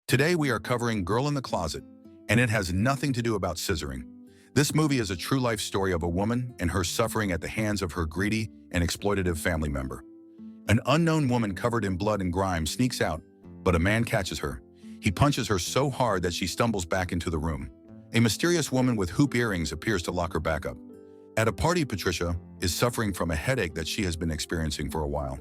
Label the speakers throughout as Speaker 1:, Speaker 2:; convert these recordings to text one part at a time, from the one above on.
Speaker 1: Today we are covering Girl in the Closet, and it has nothing to do about scissoring. This movie is a true life story of a woman and her suffering at the hands of her greedy and exploitative family member. An unknown woman covered in blood and grime sneaks out, but a man catches her. He punches her so hard that she stumbles back into the room. A mysterious woman with hoop earrings appears to lock her back up. At a party, Patricia is suffering from a headache that she has been experiencing for a while.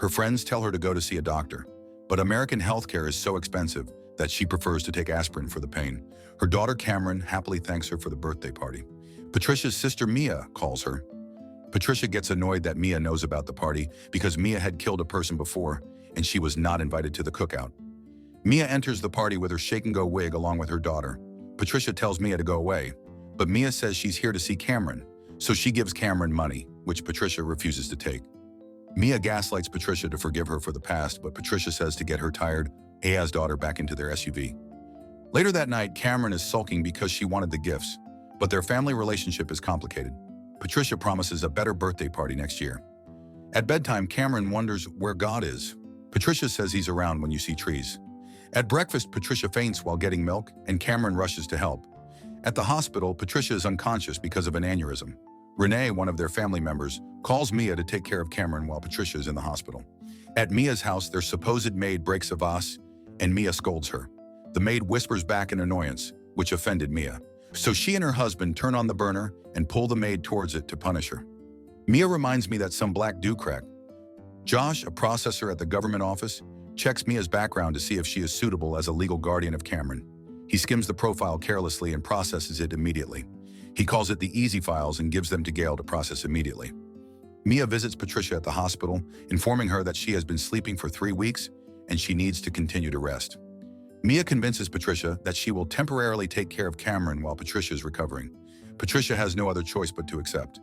Speaker 1: Her friends tell her to go to see a doctor, but American healthcare is so expensive that she prefers to take aspirin for the pain. Her daughter Cameron happily thanks her for the birthday party. Patricia's sister Mia calls her. Patricia gets annoyed that Mia knows about the party because Mia had killed a person before and she was not invited to the cookout. Mia enters the party with her shake-and-go wig along with her daughter. Patricia tells Mia to go away, but Mia says she's here to see Cameron, so she gives Cameron money, which Patricia refuses to take. Mia gaslights Patricia to forgive her for the past, but Patricia says to get her tired Aya's daughter back into their SUV. Later that night, Cameron is sulking because she wanted the gifts, but their family relationship is complicated. Patricia promises a better birthday party next year. At bedtime, Cameron wonders where God is. Patricia says he's around when you see trees. At breakfast, Patricia faints while getting milk, and Cameron rushes to help. At the hospital, Patricia is unconscious because of an aneurysm. Renee, one of their family members, calls Mia to take care of Cameron while Patricia is in the hospital. At Mia's house, their supposed maid breaks a vase, and Mia scolds her. The maid whispers back in annoyance, which offended Mia. So she and her husband turn on the burner and pull the maid towards it to punish her. Mia reminds me that some black do crack. Josh, a processor at the government office, checks Mia's background to see if she is suitable as a legal guardian of Cameron. He skims the profile carelessly and processes it immediately. He calls it the easy files and gives them to Gail to process immediately. Mia visits Patricia at the hospital, informing her that she has been sleeping for 3 weeks and she needs to continue to rest. Mia convinces Patricia that she will temporarily take care of Cameron while Patricia is recovering. Patricia has no other choice but to accept.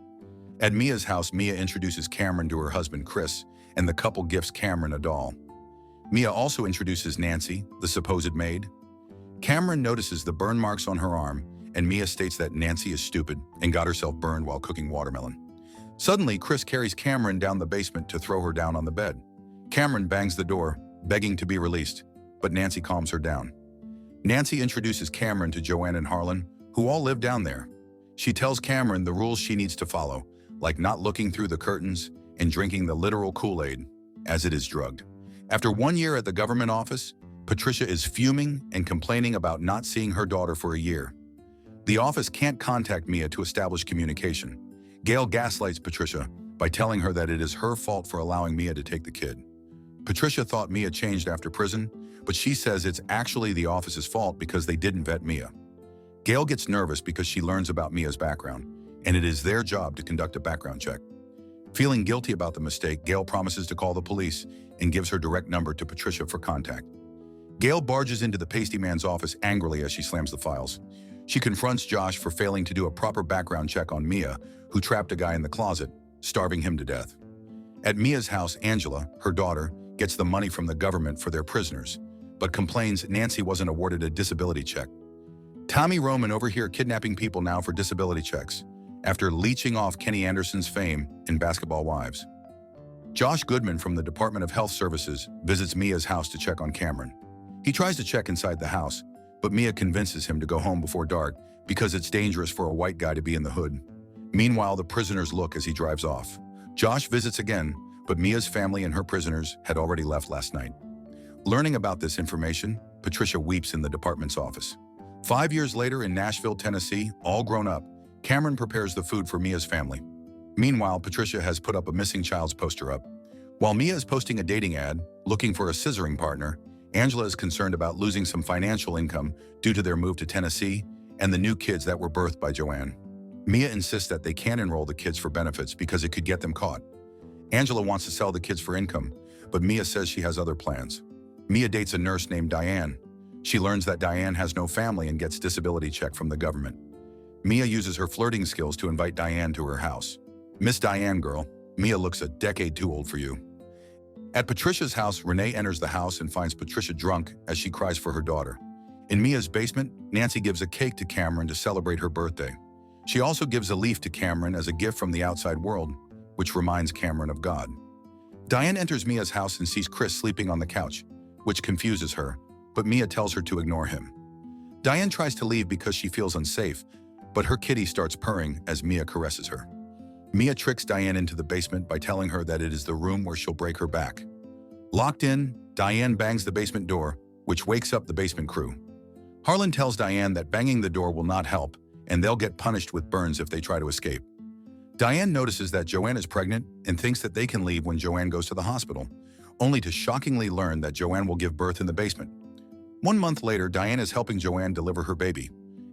Speaker 1: At Mia's house, Mia introduces Cameron to her husband, Chris, and the couple gifts Cameron a doll. Mia also introduces Nancy, the supposed maid. Cameron notices the burn marks on her arm, and Mia states that Nancy is stupid and got herself burned while cooking watermelon. Suddenly, Chris carries Cameron down the basement to throw her down on the bed. Cameron bangs the door, begging to be released, but Nancy calms her down. Nancy introduces Cameron to Joanne and Harlan, who all live down there. She tells Cameron the rules she needs to follow, like not looking through the curtains and drinking the literal Kool-Aid, as it is drugged. After 1 year at the government office, Patricia is fuming and complaining about not seeing her daughter for a year. The office can't contact Mia to establish communication. Gail gaslights Patricia by telling her that it is her fault for allowing Mia to take the kid. Patricia thought Mia changed after prison, but she says it's actually the office's fault because they didn't vet Mia. Gail gets nervous because she learns about Mia's background, and it is their job to conduct a background check. Feeling guilty about the mistake, Gail promises to call the police and gives her direct number to Patricia for contact. Gail barges into the pasty man's office angrily as she slams the files. She confronts Josh for failing to do a proper background check on Mia, who trapped a guy in the closet, starving him to death. At Mia's house, Angela, her daughter, gets the money from the government for their prisoners, but complains Nancy wasn't awarded a disability check. Tommy Roman over here kidnapping people now for disability checks, after leeching off Kenny Anderson's fame in Basketball Wives. Josh Goodman from the Department of Health Services visits Mia's house to check on Cameron. He tries to check inside the house, but Mia convinces him to go home before dark because it's dangerous for a white guy to be in the hood. Meanwhile, the prisoners look as he drives off. Josh visits again, but Mia's family and her prisoners had already left last night. Learning about this information, Patricia weeps in the department's office. 5 years later in Nashville, Tennessee, all grown up, Cameron prepares the food for Mia's family. Meanwhile, Patricia has put up a missing child's poster up. While Mia is posting a dating ad, looking for a scissoring partner, Angela is concerned about losing some financial income due to their move to Tennessee and the new kids that were birthed by Joanne. Mia insists that they can't enroll the kids for benefits because it could get them caught. Angela wants to sell the kids for income, but Mia says she has other plans. Mia dates a nurse named Diane. She learns that Diane has no family and gets disability check from the government. Mia uses her flirting skills to invite Diane to her house. Miss Diane, girl, Mia looks a decade too old for you. At Patricia's house, Renee enters the house and finds Patricia drunk as she cries for her daughter. In Mia's basement, Nancy gives a cake to Cameron to celebrate her birthday. She also gives a leaf to Cameron as a gift from the outside world, which reminds Cameron of God. Diane enters Mia's house and sees Chris sleeping on the couch, which confuses her, but Mia tells her to ignore him. Diane tries to leave because she feels unsafe, but her kitty starts purring as Mia caresses her. Mia tricks Diane into the basement by telling her that it is the room where she'll break her back. Locked in, Diane bangs the basement door, which wakes up the basement crew. Harlan tells Diane that banging the door will not help, and they'll get punished with burns if they try to escape. Diane notices that Joanne is pregnant and thinks that they can leave when Joanne goes to the hospital, only to shockingly learn that Joanne will give birth in the basement. 1 month later, Diane is helping Joanne deliver her baby.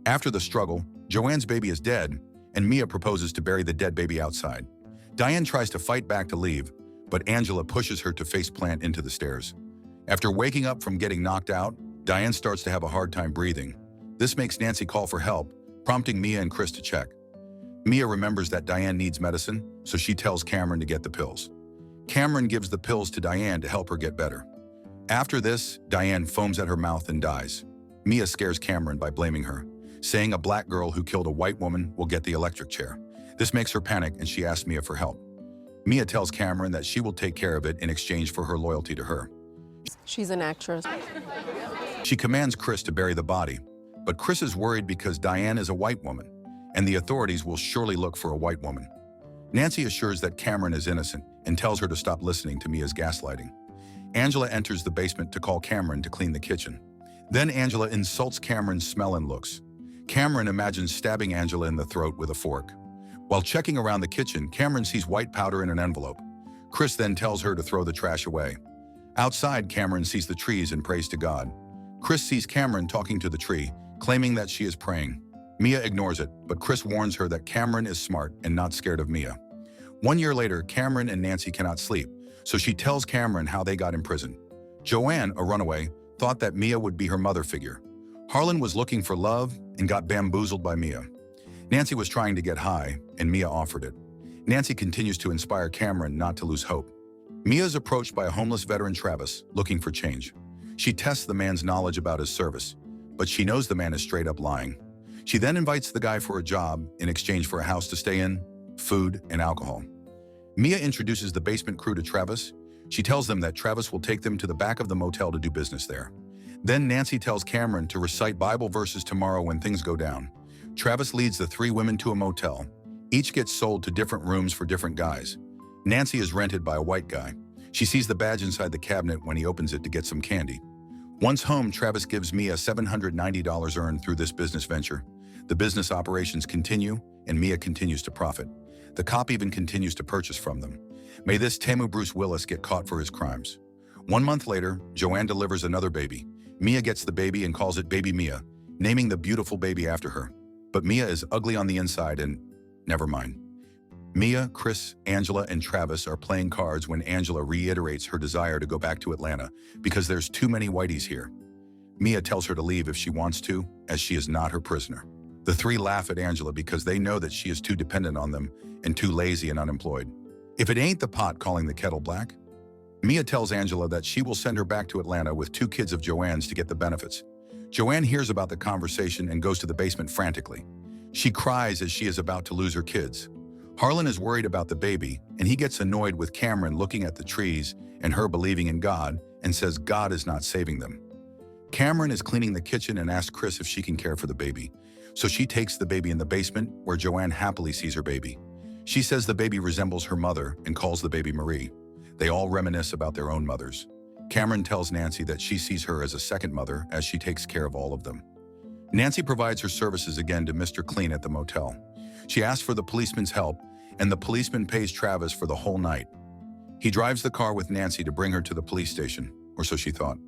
Speaker 1: After the struggle, Joanne's baby is dead, and Mia proposes to bury the dead baby outside. Diane tries to fight back to leave, but Angela pushes her to faceplant into the stairs. After waking up from getting knocked out, Diane starts to have a hard time breathing. This makes Nancy call for help, prompting Mia and Chris to check. Mia remembers that Diane needs medicine, so she tells Cameron to get the pills. Cameron gives the pills to Diane to help her get better. After this, Diane foams at her mouth and dies. Mia scares Cameron by blaming her, saying a black girl who killed a white woman will get the electric chair. This makes her panic and she asks Mia for help. Mia tells Cameron that she will take care of it in exchange for her loyalty to her.
Speaker 2: She's an actress.
Speaker 1: She commands Chris to bury the body, but Chris is worried because Diane is a white woman, and the authorities will surely look for a white woman. Nancy assures that Cameron is innocent and tells her to stop listening to Mia's gaslighting. Angela enters the basement to call Cameron to clean the kitchen. Then Angela insults Cameron's smell and looks. Cameron imagines stabbing Angela in the throat with a fork. While checking around the kitchen, Cameron sees white powder in an envelope. Chris then tells her to throw the trash away. Outside, Cameron sees the trees and prays to God. Chris sees Cameron talking to the tree, claiming that she is praying. Mia ignores it, but Chris warns her that Cameron is smart and not scared of Mia. 1 year later, Cameron and Nancy cannot sleep, so she tells Cameron how they got in prison. Joanne, a runaway, thought that Mia would be her mother figure. Harlan was looking for love and got bamboozled by Mia. Nancy was trying to get high, and Mia offered it. Nancy continues to inspire Cameron not to lose hope. Mia is approached by a homeless veteran, Travis, looking for change. She tests the man's knowledge about his service, but she knows the man is straight up lying. She then invites the guy for a job in exchange for a house to stay in, food, and alcohol. Mia introduces the basement crew to Travis. She tells them that Travis will take them to the back of the motel to do business there. Then Nancy tells Cameron to recite Bible verses tomorrow when things go down. Travis leads the 3 women to a motel. Each gets sold to different rooms for different guys. Nancy is rented by a white guy. She sees the badge inside the cabinet when he opens it to get some candy. Once home, Travis gives Mia $790 earned through this business venture. The business operations continue, and Mia continues to profit. The cop even continues to purchase from them. May this Tamu Bruce Willis get caught for his crimes. 1 month later, Joanne delivers another baby. Mia gets the baby and calls it Baby Mia, naming the beautiful baby after her. But Mia is ugly on the inside and never mind. Mia, Chris, Angela, and Travis are playing cards when Angela reiterates her desire to go back to Atlanta because there's too many whiteys here. Mia tells her to leave if she wants to, as she is not her prisoner. The 3 laugh at Angela because they know that she is too dependent on them and too lazy and unemployed. If it ain't the pot calling the kettle black, Mia tells Angela that she will send her back to Atlanta with 2 kids of Joanne's to get the benefits. Joanne hears about the conversation and goes to the basement frantically. She cries as she is about to lose her kids. Harlan is worried about the baby, and he gets annoyed with Cameron looking at the trees and her believing in God and says God is not saving them. Cameron is cleaning the kitchen and asks Chris if she can care for the baby. So she takes the baby in the basement where Joanne happily sees her baby. She says the baby resembles her mother and calls the baby Marie. They all reminisce about their own mothers. Cameron tells Nancy that she sees her as a second mother as she takes care of all of them. Nancy provides her services again to Mr. Clean at the motel. She asks for the policeman's help, and the policeman pays Travis for the whole night. He drives the car with Nancy to bring her to the police station, or so she thought.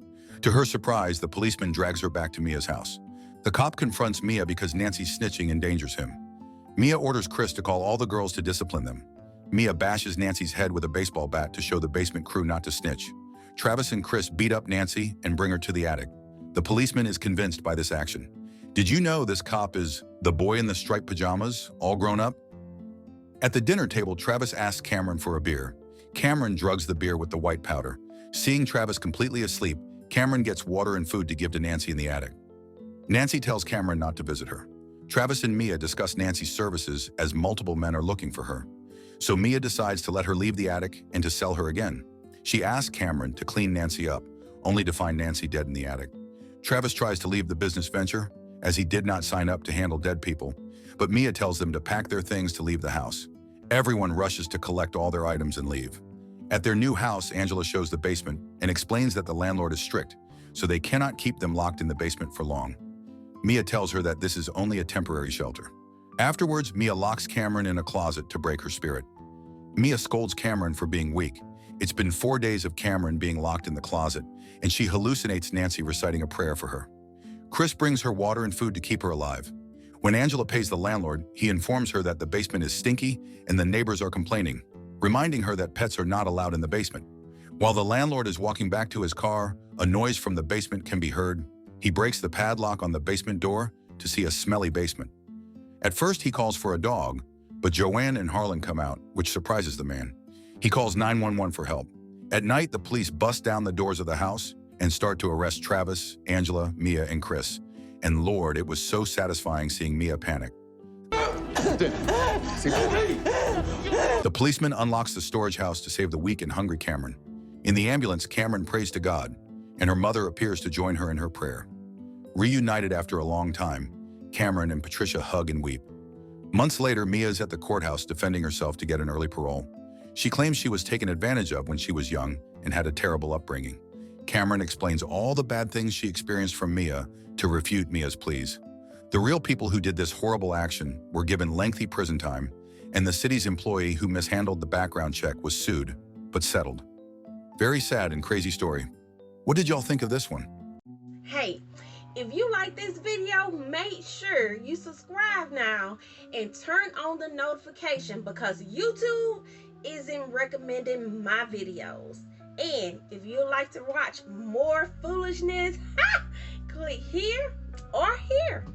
Speaker 1: To her surprise, the policeman drags her back to Mia's house. The cop confronts Mia because Nancy's snitching endangers him. Mia orders Chris to call all the girls to discipline them. Mia bashes Nancy's head with a baseball bat to show the basement crew not to snitch. Travis and Chris beat up Nancy and bring her to the attic. The policeman is convinced by this action. Did you know this cop is the boy in the striped pajamas, all grown up? At the dinner table, Travis asks Cameron for a beer. Cameron drugs the beer with the white powder. Seeing Travis completely asleep, Cameron gets water and food to give to Nancy in the attic. Nancy tells Cameron not to visit her. Travis and Mia discuss Nancy's services as multiple men are looking for her. So Mia decides to let her leave the attic and to sell her again. She asks Cameron to clean Nancy up, only to find Nancy dead in the attic. Travis tries to leave the business venture, as he did not sign up to handle dead people, but Mia tells them to pack their things to leave the house. Everyone rushes to collect all their items and leave. At their new house, Angela shows the basement and explains that the landlord is strict, so they cannot keep them locked in the basement for long. Mia tells her that this is only a temporary shelter. Afterwards, Mia locks Cameron in a closet to break her spirit. Mia scolds Cameron for being weak. It's been 4 days of Cameron being locked in the closet, and she hallucinates Nancy reciting a prayer for her. Chris brings her water and food to keep her alive. When Angela pays the landlord, he informs her that the basement is stinky and the neighbors are complaining, reminding her that pets are not allowed in the basement. While the landlord is walking back to his car, a noise from the basement can be heard. He breaks the padlock on the basement door to see a smelly basement. At first, he calls for a dog, but Joanne and Harlan come out, which surprises the man. He calls 911 for help. At night, the police bust down the doors of the house and start to arrest Travis, Angela, Mia, and Chris. And Lord, it was so satisfying seeing Mia panic. The policeman unlocks the storage house to save the weak and hungry Cameron. In the ambulance, Cameron prays to God, and her mother appears to join her in her prayer. Reunited after a long time, Cameron and Patricia hug and weep. Months later, Mia is at the courthouse defending herself to get an early parole. She claims she was taken advantage of when she was young and had a terrible upbringing. Cameron explains all the bad things she experienced from Mia to refute Mia's pleas. The real people who did this horrible action were given lengthy prison time, and the city's employee who mishandled the background check was sued, but settled. Very sad and crazy story. What did y'all think of this one?
Speaker 3: Hey, if you like this video, make sure you subscribe now and turn on the notification because YouTube isn't recommending my videos. And if you like to watch more foolishness, click here or here.